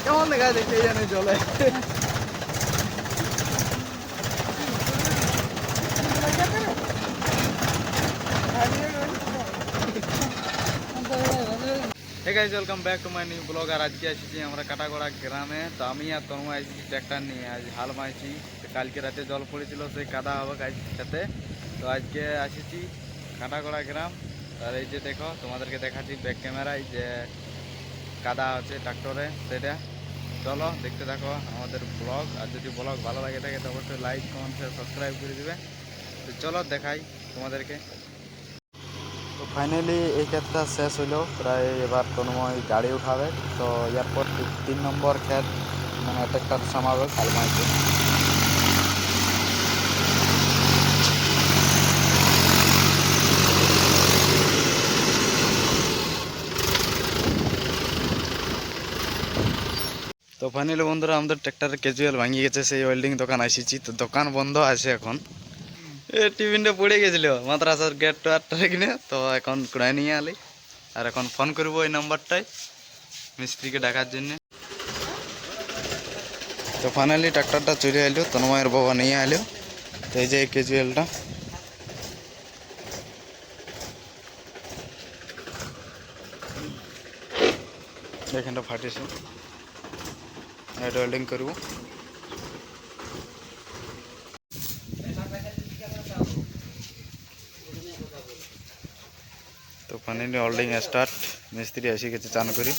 কেমন দেখা যায় কে জানে চলে। Hey guys, welcome back to my new vlog. আর আজকে এসেছি আমরা কাটাগড়া গ্রামে। তো আমি আর তন্ময় এসেছি ট্র্যাক্টর নিয়ে, আজ হাল মাইছি। কালকে রাতে জল পড়েছিল, সেই কাদা হবে আজ সাথে। তো আজকে এসেছি কাটাগড়া গ্রাম। আর এই যে দেখো, তোমাদেরকে দেখাচ্ছি ব্যাক ক্যামেরায় যে কাদা আছে ট্রাক্টরে, সেটা চলো দেখতে থাকো আমাদের ব্লগ। আর যদি ব্লগ ভালো লাগে থাকে তো অবশ্যই লাইক কমেন্ট শেয়ার সাবস্ক্রাইব করে দেবে। তো চলো দেখাই তোমাদেরকে। তো ফাইনালি এই ক্ষেতটা শেষ হইলো প্রায়, এবার তন্ময় গাড়ি উঠাবে। তো এরপর 3 নম্বর ক্ষেত মানে ট্র্যাক্টর সামাবে কালমাইতে। তো ফাইনালি বন্ধুরা, আমাদের ট্র্যাক্টরের ক্যাজুয়াল ভাঙিয়ে গেছে, সেই ওয়েল্ডিং দোকান আসিছি। তো দোকান বন্ধ আছে এখন। টিফিনটা পড়ে গেছিল মাদ্রাসার গেটটা কিনে, তো এখন কুড়াই নিয়ে আলি। আর এখন ফোন করবো এই নাম্বারটায় মিস্ত্রিকে ডাকার জন্য। তো ফাইনালি ট্রাক্টরটা চলে এলো, তন্ময়ের বাবা নিয়ে এলো। তো এই যে ক্যাজুয়ালটা, এখানটা ফাটিছে, এটা ওয়েল্ডিং করবো। তো ফাইনালি ওয়েল্ডিং স্টার্ট, মিস্ত্রি এসে গেছে চান করি।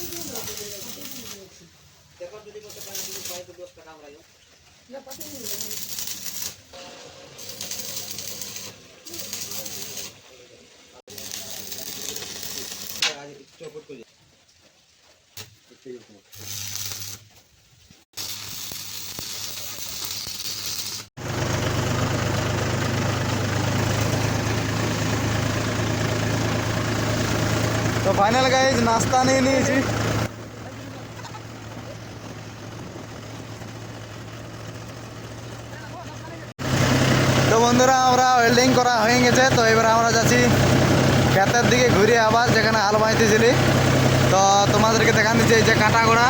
তো ফাইনাল গাইজ নাস্তা নিয়ে নিয়েছি। তো বন্ধুরা, আমরা ওয়েল্ডিং করা হয়ে গেছে। তো এবার আমরা যাচ্ছি ক্ষেতের দিকে ঘুরে, আবার যেখানে হাল বাইতেছিলি। তো তোমাদেরকে দেখান দিচ্ছি এই যে কাটাগোড়া,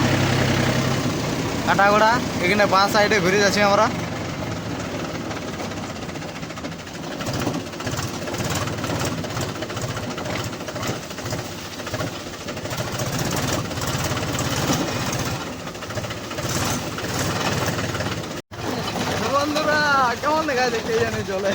এখানে বাঁ সাইডে ঘুরে যাচ্ছি আমরা। বন্ধুরা কেমন দেখা যায় কে জানে চলে।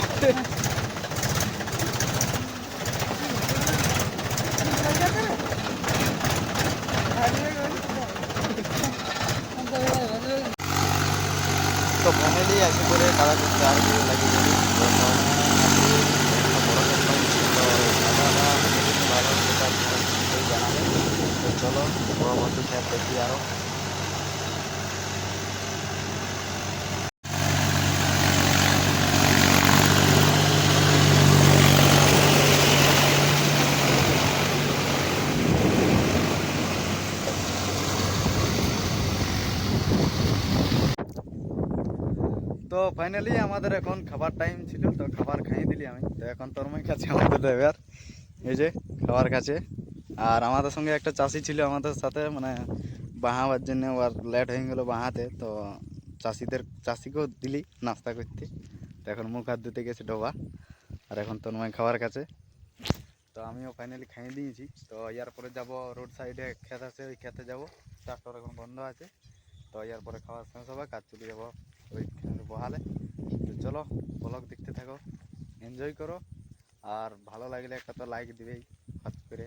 তো ফ্যামিলি আসি করে কাদা করতে আর কি লাগিয়ে দিই। তো বড় ক্ষেত পাইছি, তো কাদাটা ভালো সেটা জানাবে। তো চলো পরবর্তী ক্ষেত দেখি আরও। তো ফাইনালি আমাদের এখন খাবার টাইম ছিল, তো খাবার খাইয়ে দিলি আমি। তো এখন তন্ময় কাছে আমাদের ড্রাইভার, এই যে খাবার কাছে। আর আমাদের সঙ্গে একটা চাষি ছিল আমাদের সাথে, মানে বাহাবার জন্য আর লেট হয়ে গেলো বাহাতে। তো চাষিকেও দিলি নাস্তা করতে। তো এখন মুখ হাত ধুতে গেছে ডোবা, আর এখন তন্ময় খাবার কাছে। তো আমিও ফাইনালি খাইয়ে দিয়েছি। তো ইয়ার পরে যাবো রোড সাইডে ক্ষেত আছে, ওই ক্ষেতে যাবো। ট্রাক্টর এখন বন্ধ আছে। তো ইয়ার পরে খাওয়া শেষ হবে, কাজ চলে যাবো ওই বহালে। তো চলো ব্লগ দেখতে থাকো, এনজয় করো। আর ভালো লাগলে একটা তো লাইক দিবেই ফার্স্ট করে।